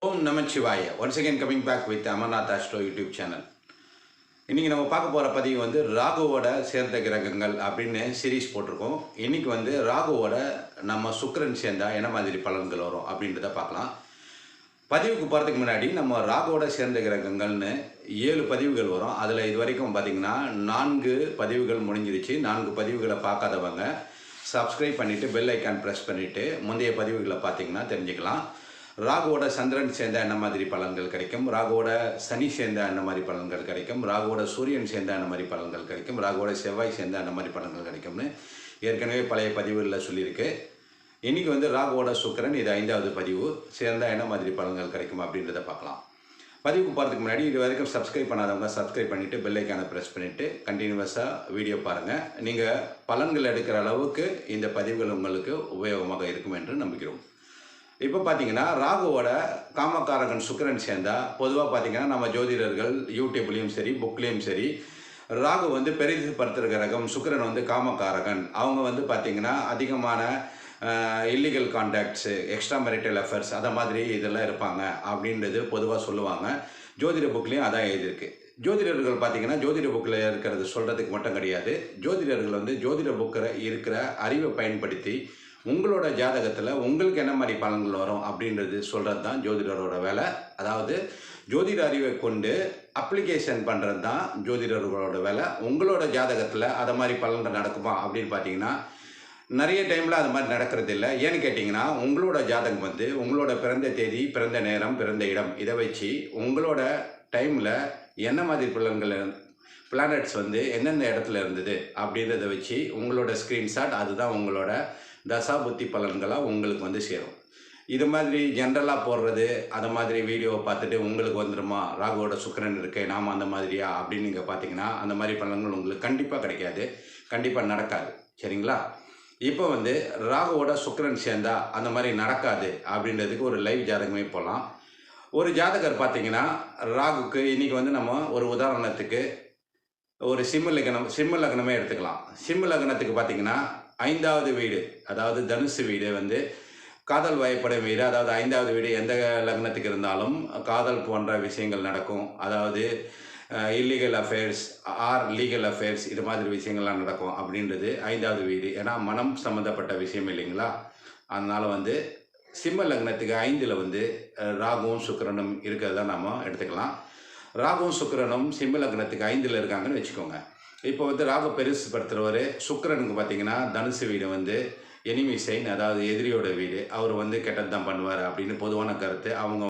ஓம் நமச்சிவாய. Once again coming back with Amarnath astro YouTube channel. இன்றைக்கி நம்ம பார்க்க போகிற பதிவு வந்து ராகுவோட சேர்ந்த கிரகங்கள் அப்படின்னு சீரீஸ் போட்டிருக்கோம். இன்றைக்கி வந்து ராகுவோட நம்ம சுக்கிரன் சேர்ந்தா என்ன மாதிரி பலன்கள் வரும் அப்படின்றத பார்க்கலாம். பதிவுக்கு போகிறதுக்கு முன்னாடி நம்ம ராகுவோட சேர்ந்த கிரகங்கள்னு 7 பதிவுகள் வரும். அதில் இது வரைக்கும் பார்த்திங்கன்னா 4 பதிவுகள் முடிஞ்சிருச்சு. 4 பதிவுகளை பார்க்காதவங்க சப்ஸ்கிரைப் பண்ணிவிட்டு பெல் ஐக்கான் ப்ரெஸ் பண்ணிவிட்டு முந்தைய பதிவுகளை பார்த்திங்கன்னா தெரிஞ்சுக்கலாம். ராகுவோட சந்திரன் சேர்ந்த என்ன மாதிரி பலன்கள் கிடைக்கும், ராகுவோட சனி சேர்ந்த என்ன மாதிரி பலன்கள் கிடைக்கும், ராகுவோட சூரியன் சேர்ந்த என்ன மாதிரி பலன்கள் கிடைக்கும், ராகுவோட செவ்வாய் சேர்ந்த என்ன மாதிரி பலன்கள் கிடைக்கும்னு ஏற்கனவே பழைய பதிவுகளில் சொல்லியிருக்கு. இன்றைக்கி வந்து ராகுவோட சுக்கிரன், இது 5வது பதிவு, சேர்ந்தால் என்ன மாதிரி பலன்கள் கிடைக்கும் அப்படின்றத பார்க்கலாம். பதிவுக்கு போகிறதுக்கு முன்னாடி இது வரைக்கும் சப்ஸ்கிரைப் பண்ணாதவங்க சப்ஸ்கிரைப் பண்ணிவிட்டு பெல் ஐக்கானை ப்ரெஸ் பண்ணிவிட்டு கண்டினியூஸாக வீடியோ பாருங்கள். நீங்கள் பலன்கள் எடுக்கிற அளவுக்கு இந்த பதிவுகள் உங்களுக்கு உபயோகமாக இருக்கும் என்று நம்புகிறோம். இப்போ பார்த்தீங்கன்னா ராகுவோட காமக்காரகன் சுக்கிரன் சேர்ந்தால் பொதுவாக பார்த்தீங்கன்னா நம்ம ஜோதிடர்கள் யூடியூப்லேயும் சரி புக்லேயும் சரி ராகு வந்து பெரிதுபடுத்துகிற கிரகம், சுக்கிரன் வந்து காமக்காரகன். அவங்க வந்து பார்த்திங்கன்னா அதிகமான illegal contacts, extra marital affairs அதை மாதிரி இதெல்லாம் இருப்பாங்க அப்படின்றது பொதுவாக சொல்லுவாங்க. ஜோதிட புக்லேயும் அதான் எழுதியிருக்கு. ஜோதிடர்கள் பார்த்திங்கன்னா ஜோதிட புக்கில் இருக்கிறது சொல்கிறதுக்கு மட்டும் கிடையாது. ஜோதிடர்கள் வந்து ஜோதிட புக்கில் இருக்கிற அறிவை பயன்படுத்தி உங்களோட ஜாதகத்தில் உங்களுக்கு என்ன மாதிரி பலன்கள் வரும் அப்படின்றது சொல்கிறது தான் ஜோதிடரோட வேலை. அதாவது ஜோதிட அறிவை கொண்டு அப்ளிகேஷன் பண்ணுறது தான் ஜோதிடர்களோட வேலை. உங்களோட ஜாதகத்தில் அதை மாதிரி பலன்கள் நடக்குமா அப்படின்னு பார்த்தீங்கன்னா நிறைய டைமில் அது மாதிரி நடக்கிறது இல்லை. ஏன்னு கேட்டிங்கன்னா உங்களோட ஜாதகம் வந்து உங்களோட பிறந்த தேதி, பிறந்த நேரம், பிறந்த இடம் இதை வச்சு உங்களோட டைமில் என்ன மாதிரி பிளானட்ஸ் வந்து எந்தெந்த இடத்துல இருந்தது அப்படின்றத வச்சு உங்களோட ஸ்க்ரீன்ஷாட் அதுதான் உங்களோட தசா புத்தி பலன்களாக உங்களுக்கு வந்து சேரும். இது மாதிரி ஜென்ரலாக போடுறது அதை மாதிரி வீடியோவை பார்த்துட்டு உங்களுக்கு வந்துடுமா ராகுவோட சுக்கிரன் இருக்கு நாம் அந்த மாதிரியா அப்படின்னு நீங்கள் பார்த்தீங்கன்னா அந்த மாதிரி பலன்கள் உங்களுக்கு கண்டிப்பாக கிடைக்காது, கண்டிப்பாக நடக்காது. சரிங்களா? இப்போ வந்து ராகுவோட சுக்கிரன் சேர்ந்தா அந்த மாதிரி நடக்காது அப்படின்றதுக்கு ஒரு லைவ் ஜாதகமே போகலாம். ஒரு ஜாதகர் பார்த்தீங்கன்னா ராகுக்கு இன்றைக்கி வந்து நம்ம ஒரு உதாரணத்துக்கு ஒரு சிம்ம லக்னமே எடுத்துக்கலாம். சிம்ம லக்னத்துக்கு பார்த்தீங்கன்னா 5வது வீடு, அதாவது தனுசு வீடு வந்து காதல் வயப்படும் வீடு. அதாவது 5வது வீடு எந்த லக்னத்துக்கு இருந்தாலும் காதல் போன்ற விஷயங்கள் நடக்கும். அதாவது illegal affairs or legal affairs இது மாதிரி விஷயங்கள்லாம் நடக்கும் அப்படின்றது 5வது வீடு. ஏன்னா மனம் சம்மந்தப்பட்ட விஷயம் இல்லைங்களா? அதனால் வந்து சிம்ம லக்னத்துக்கு 5ல் வந்து ராகுவும் சுக்கிரனும் இருக்கிறத நம்ம எடுத்துக்கலாம். ராகுவும் சுக்கிரனும் சிம்ம லக்னத்துக்கு 5ல் இருக்காங்கன்னு வச்சுக்கோங்க. இப்போ வந்து ராகு பெருசுப்படுத்துகிறவர் சுக்கிரனுக்கு பார்த்தீங்கன்னா தனுசு வீடு வந்து எனிமி சைன், அதாவது எதிரியோட வீடு. அவர் வந்து கெட்டது தான் பண்ணுவார் அப்படின்னு பொதுவான கருத்து. அவங்க